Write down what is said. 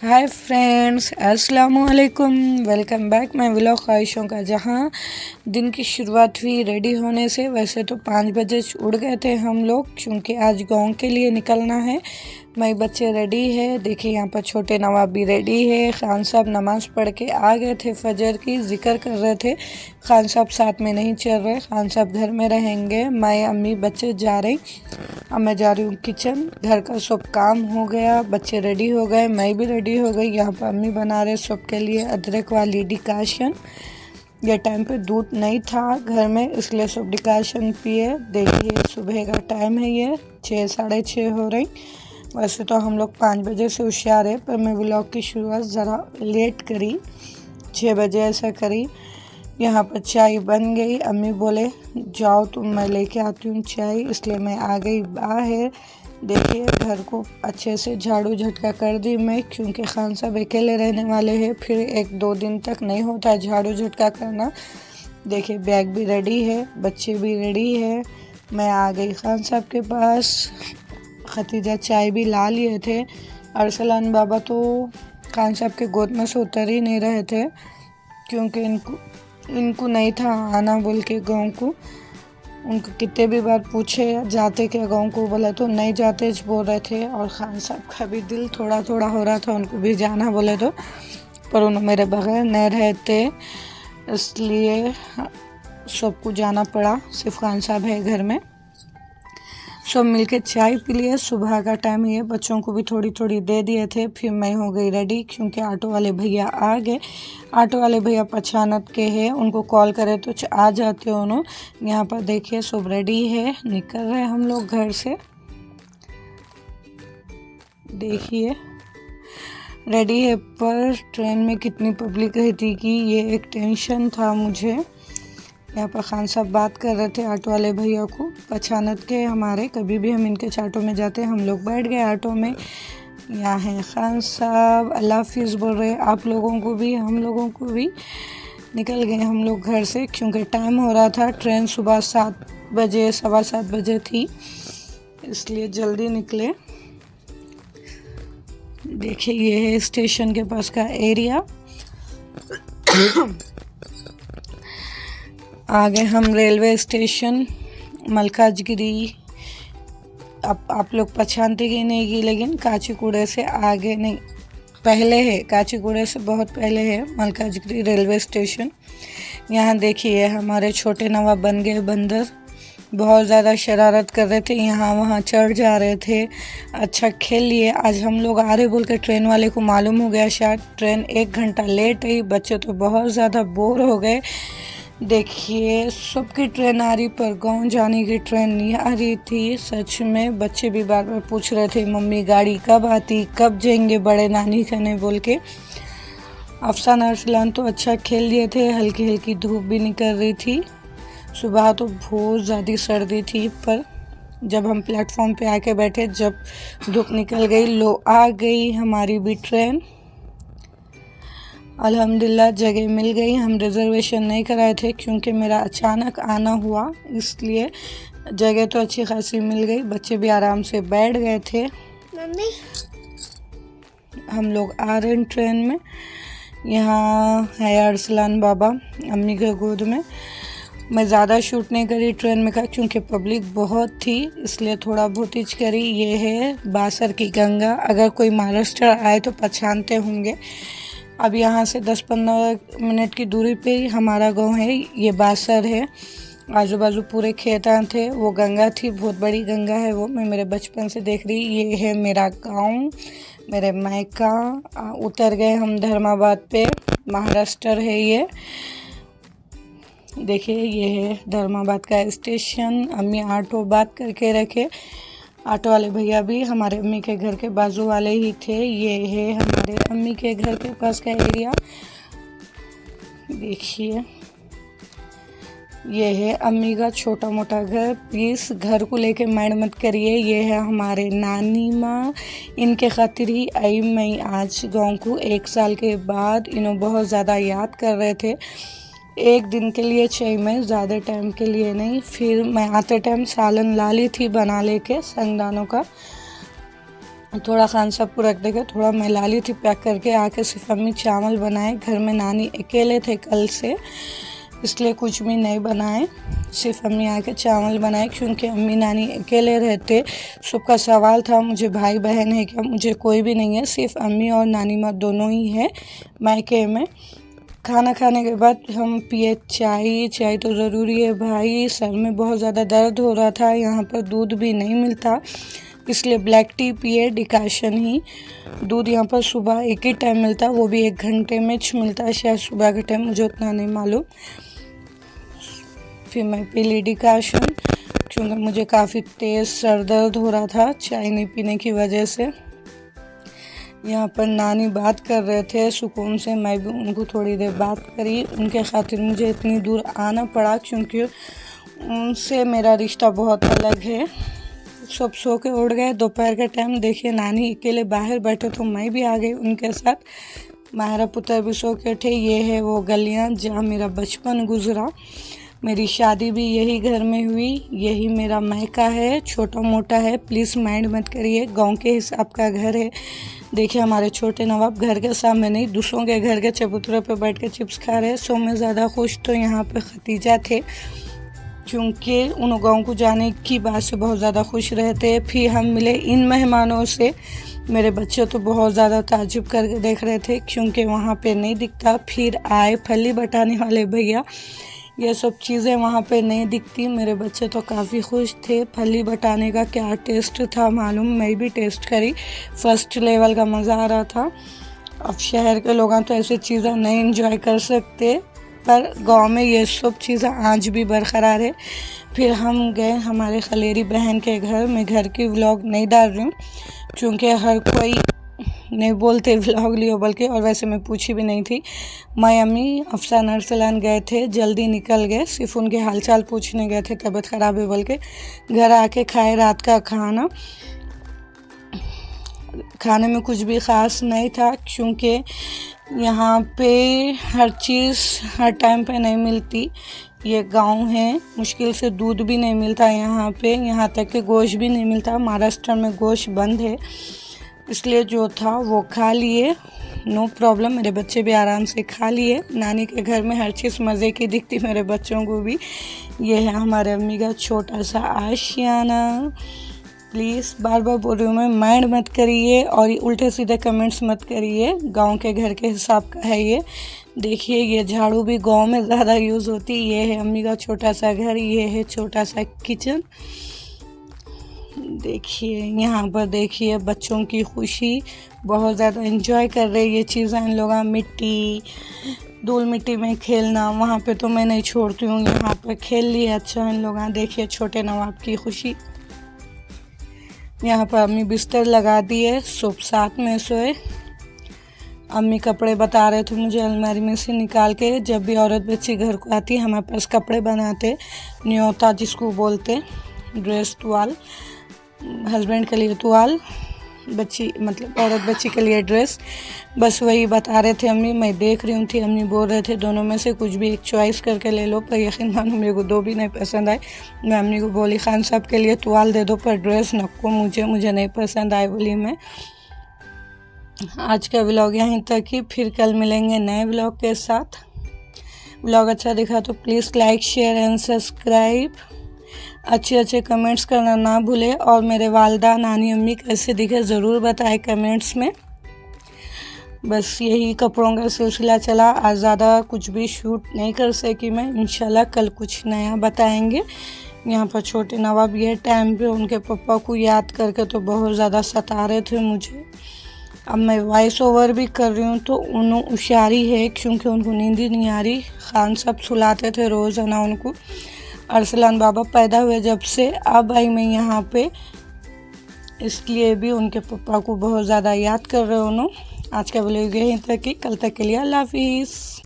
Hi friends, अस्सलाम वालेकुम। Welcome back my vlog ख्वाहिशों का। जहां दिन की शुरुआत हुई रेडी होने से। वैसे तो 5 बजे उड़ गए थे हम लोग, क्योंकि आज गांव के लिए निकलना है। मेरे बच्चे रेडी है, देखिए यहाँ पर छोटे नवाब भी रेडी है। खान साहब नमाज़ पढ़ के आ गए थे, फजर की जिक्र कर रहे थे। खान साहब साथ में नहीं चल रहे, खान साहब घर में रहेंगे। मैं अम्मी बच्चे जा रही। अब मैं जा रही हूँ किचन। घर का सब काम हो गया, बच्चे रेडी हो गए, मैं भी रेडी हो गई। यहाँ पर अम्मी बना रहे सबके लिए अदरक वाली डिकाशन। ये टाइम पे दूध नहीं था घर में, इसलिए सब डिकाशन पिए। देखिए सुबह का टाइम है, ये 6 साढ़े 6 हो रही। वैसे तो हम लोग 5 बजे से होशियार है, पर मैं व्लॉग की शुरुआत ज़रा लेट करी, 6 बजे ऐसा करी। यहाँ पर चाय बन गई। अम्मी बोले जाओ तुम, मैं लेके आती हूँ चाय, इसलिए मैं आ गई बाहर। देखिए घर को अच्छे से झाड़ू झटका कर दी मैं, क्योंकि खान साहब अकेले रहने वाले हैं, फिर 1-2 दिन तक नहीं होता है झाड़ू झटका करना। देखिए बैग भी रेडी है, बच्चे भी रेडी है। मैं आ गई खान साहब के पास। खतीजा चाय भी ला लिए थे। अरसलान बाबा तो खान साहब के गोद में से उतर ही नहीं रहे थे, क्योंकि इनको नहीं था आना बोल के गाँव को। उनको कितने भी बार पूछे जाते क्या गाँव को, बोला तो नहीं जाते बोल रहे थे। और खान साहब का भी दिल थोड़ा थोड़ा हो रहा था उनको भी जाना बोले तो, पर उन्होंने मेरे बगैर नहीं रहते, इसलिए सबको जाना पड़ा। सिर्फ खान साहब है घर में। सब मिलके चाय पी लिए। सुबह का टाइम है, बच्चों को भी थोड़ी थोड़ी दे दिए थे। फिर मैं हो गई रेडी, क्योंकि ऑटो वाले भैया आ गए। ऑटो वाले भैया पछानत के हैं, उनको कॉल करे तो आ जाते हैं उन्होंने। यहाँ पर देखिए सब रेडी है, निकल रहे हम लोग घर से। देखिए रेडी है, पर ट्रेन में कितनी पब्लिक रहती कि ये एक टेंशन था मुझे। यहाँ पर खान साहब बात कर रहे थे ऑटो वाले भैया को, पछानत के हमारे। कभी भी हम इनके ऑटो में जाते हैं। हम लोग बैठ गए ऑटो में। यहाँ है खान साहब, अल्लाह हाफिज़ बोल रहे आप लोगों को भी, हम लोगों को भी। निकल गए हम लोग घर से, क्योंकि टाइम हो रहा था। ट्रेन सुबह 7 बजे 7:15 बजे थी, इसलिए जल्दी निकले। देखिए ये है स्टेशन के पास का एरिया। आ गए हम रेलवे स्टेशन मलकाजगिरी। अब आप लोग पहचानते कि नहीं कि, लेकिन काचीगुड़ा से आगे नहीं, पहले है। काचीगुड़ा से बहुत पहले है मलकाजगिरी रेलवे स्टेशन। यहाँ देखिए हमारे छोटे नवाब बन गए बंदर। बहुत ज़्यादा शरारत कर रहे थे, यहाँ वहाँ चढ़ जा रहे थे। अच्छा खेल लिए। आज हम लोग आ रहे बोल के ट्रेन वाले को मालूम हो गया, शायद ट्रेन 1 घंटा लेट आई। बच्चे तो बहुत ज़्यादा बोर हो गए। देखिए सबकी ट्रेन आ रही, पर गांव जाने की ट्रेन नहीं आ रही थी। सच में बच्चे भी बार बार पूछ रहे थे मम्मी गाड़ी कब आती, कब जाएंगे बड़े नानी खाने बोल के। अफसान अरसलान तो अच्छा खेल लिए थे। हल्की हल्की धूप भी निकल रही थी। सुबह तो बहुत ज़्यादा सर्दी थी, पर जब हम प्लेटफॉर्म पे आके बैठे, जब धूप निकल गई, लो आ गई हमारी भी ट्रेन। अल्हम्दुलिल्लाह जगह मिल गई। हम रिज़र्वेशन नहीं कराए थे, क्योंकि मेरा अचानक आना हुआ, इसलिए जगह तो अच्छी खासी मिल गई। बच्चे भी आराम से बैठ गए थे। मम्मी हम लोग आ रहे हैं ट्रेन में। यहाँ है अरसलान बाबा अम्मी के गोद में। मैं ज़्यादा शूट नहीं करी ट्रेन में का, क्योंकि पब्लिक बहुत थी, इसलिए थोड़ा बहुत ही करी। ये है बासर की गंगा। अगर कोई महाराष्ट्र आए तो पहचानते होंगे। अब यहाँ से 10-15 मिनट की दूरी पे ही हमारा गांव है। ये बासर है। आजू बाजू पूरे खेत थे। वो गंगा थी, बहुत बड़ी गंगा है वो, मैं मेरे बचपन से देख रही। ये है मेरा गांव, मेरे मायका। उतर गए हम धर्माबाद पे, महाराष्ट्र है ये। देखिए ये है धर्माबाद का स्टेशन। अम्मी ऑटो बात करके रखे। ऑटो वाले भैया भी हमारे अम्मी के घर के बाजू वाले ही थे। ये है हमारे अम्मी के घर के पास का एरिया। देखिए ये है अम्मी का छोटा मोटा घर। प्लीज़ घर को लेके माइंड मत करिए। ये है हमारे नानी माँ, इनके खातिर ही आई मैं आज गाँव को। 1 साल के बाद इन्हों बहुत ज़्यादा याद कर रहे थे। 1 दिन के लिए चाहिए, मैं ज़्यादा टाइम के लिए नहीं। फिर मैं आते टाइम सालन ला ली थी बना लेके संगदानों का। थोड़ा खान साहब को रख देगा, थोड़ा मैं ला ली थी पैक करके। आके सिर्फ अम्मी चावल बनाए, घर में नानी अकेले थे कल से, इसलिए कुछ भी नहीं बनाए। सिर्फ अम्मी आके चावल बनाए, क्योंकि अम्मी नानी अकेले रहते। सबका सवाल था मुझे भाई बहन है क्या, मुझे कोई भी नहीं है, सिर्फ अम्मी और नानी माँ दोनों ही है मायके में। खाना खाने के बाद हम पिए चाय। चाय तो ज़रूरी है भाई, सर में बहुत ज़्यादा दर्द हो रहा था, यहाँ पर दूध भी नहीं मिलता, इसलिए ब्लैक टी पिए, डिकाशन ही। दूध यहाँ पर सुबह एक ही टाइम मिलता, वो भी 1 घंटे में मिलता है, शायद सुबह के टाइम, मुझे उतना नहीं मालूम। फिर मैं पी ली डिकाशन, क्योंकि मुझे काफ़ी तेज़ सर दर्द हो रहा था चाय नहीं पीने की वजह से। यहाँ पर नानी बात कर रहे थे सुकून से, मैं भी उनको थोड़ी देर बात करी। उनके खातिर मुझे इतनी दूर आना पड़ा, क्योंकि उनसे मेरा रिश्ता बहुत अलग है। सब सो के उड़ गए दोपहर के टाइम। देखिए नानी अकेले बाहर बैठे, तो मैं भी आ गई उनके साथ। मायरा पुत्र भी सो के उठे। ये है वो गलियाँ जहाँ मेरा बचपन गुजरा। मेरी शादी भी यही घर में हुई, यही मेरा मायका है। छोटा मोटा है, प्लीज़ माइंड मत करिए, गांव के हिसाब का घर है। देखिए हमारे छोटे नवाब घर के सामने नहीं, दूसरों के घर के चबूतरे पे बैठ के चिप्स खा रहे हैं। सो में ज़्यादा खुश तो यहाँ पे खतीजा थे, क्योंकि उन गाँव को जाने की बात से बहुत ज़्यादा खुश रहते। फिर हम मिले इन मेहमानों से। मेरे बच्चे तो बहुत ज़्यादा ताज्जुब करके देख रहे थे, क्योंकि वहाँ पे नहीं दिखता। फिर आए फली बटाने वाले भैया, ये सब चीज़ें वहाँ पे नहीं दिखती। मेरे बच्चे तो काफ़ी खुश थे। फली बटाने का क्या टेस्ट था मालूम, मैं भी टेस्ट करी, फर्स्ट लेवल का मज़ा आ रहा था। अब शहर के लोग तो ऐसी चीज़ें नहीं एंजॉय कर सकते, पर गांव में ये सब चीज़ें आज भी बरकरार है। फिर हम गए हमारे खलेरी बहन के घर। मैं घर की व्लॉग नहीं डाल रही हूँ, क्योंकि हर कोई नहीं बोलते व्लॉग लियो, बल्कि और वैसे मैं पूछी भी नहीं थी। मैं अम्मी अफसान अरसलान गए थे, जल्दी निकल गए, सिर्फ उनके हालचाल पूछने गए थे, तबीयत ख़राब है बोल के। घर आके खाए रात का खाना। खाने में कुछ भी ख़ास नहीं था, क्योंकि यहाँ पे हर चीज़ हर टाइम पे नहीं मिलती। ये गांव है, मुश्किल से दूध भी नहीं मिलता यहाँ पे, यहाँ तक कि गोश्त भी नहीं मिलता। महाराष्ट्र में गोश्त बंद है, इसलिए जो था वो खा लिए, नो प्रॉब्लम। मेरे बच्चे भी आराम से खा लिए। नानी के घर में हर चीज़ मज़े की दिखती मेरे बच्चों को भी। ये है हमारे अम्मी का छोटा सा आशियाना। प्लीज़ बार बार बोल रही हूँ मैं, माइंड मत करिए और ये उल्टे सीधे कमेंट्स मत करिए। गांव के घर के हिसाब का है ये। देखिए ये झाड़ू भी गांव में ज़्यादा यूज़ होती। ये है अम्मी का छोटा सा घर, ये है छोटा सा किचन। देखिए यहाँ पर देखिए बच्चों की खुशी, बहुत ज़्यादा एंजॉय कर रहे ये चीज़ें इन लोग। मिट्टी धूल मिट्टी में खेलना, वहाँ पे तो मैं नहीं छोड़ती हूँ, यहाँ पर खेल लिया अच्छा इन लोग। देखिए छोटे नवाब की खुशी। यहाँ पर अम्मी बिस्तर लगा दिए, सब साथ में सोए। अम्मी कपड़े बता रहे थे मुझे अलमारी में से निकाल के। जब भी औरत बच्ची घर को आती है हमारे पास कपड़े बनाते, न्योता जिसको बोलते, ड्रेस टुआल, हस्बैंड के लिए टुआल, बच्ची मतलब औरत बच्ची के लिए ड्रेस। बस वही बता रहे थे अम्मी। मैं देख रही हूँ थी, अम्मी बोल रहे थे दोनों में से कुछ भी एक चॉइस करके ले लो, पर यकीन मानो मेरे को दो भी नहीं पसंद आए। मैं अम्मी को बोली खान साहब के लिए टुआल दे दो, पर ड्रेस नको मुझे नहीं पसंद आए बोली मैं। आज का व्लॉग यहीं तक ही, फिर कल मिलेंगे नए व्लॉग के साथ। व्लॉग अच्छा दिखा तो please like share and subscribe. अच्छे कमेंट्स करना ना भूले, और मेरे वालदा नानी अम्मी कैसे दिखे ज़रूर बताएं कमेंट्स में। बस यही कपड़ों का सिलसिला चला, आज ज़्यादा कुछ भी शूट नहीं कर सकी मैं। इंशाल्लाह कल कुछ नया बताएंगे। यहाँ पर छोटे नवाब ये टाइम पे उनके पापा को याद करके तो बहुत ज़्यादा सता रहे थे मुझे। अब मैं वॉइस ओवर भी कर रही हूँ तो उन्हों होशियारी है, क्योंकि उनको नींद ही नहीं आ रही। खान साहब सुलाते थे रोज़ाना उनको। अरसलान बाबा पैदा हुए जब से अब आई मैं यहाँ पे, इसलिए भी उनके पापा को बहुत ज़्यादा याद कर रहे हो। आज का व्लॉग यहीं तक ही, कल तक के लिए अल्लाह हाफिज़।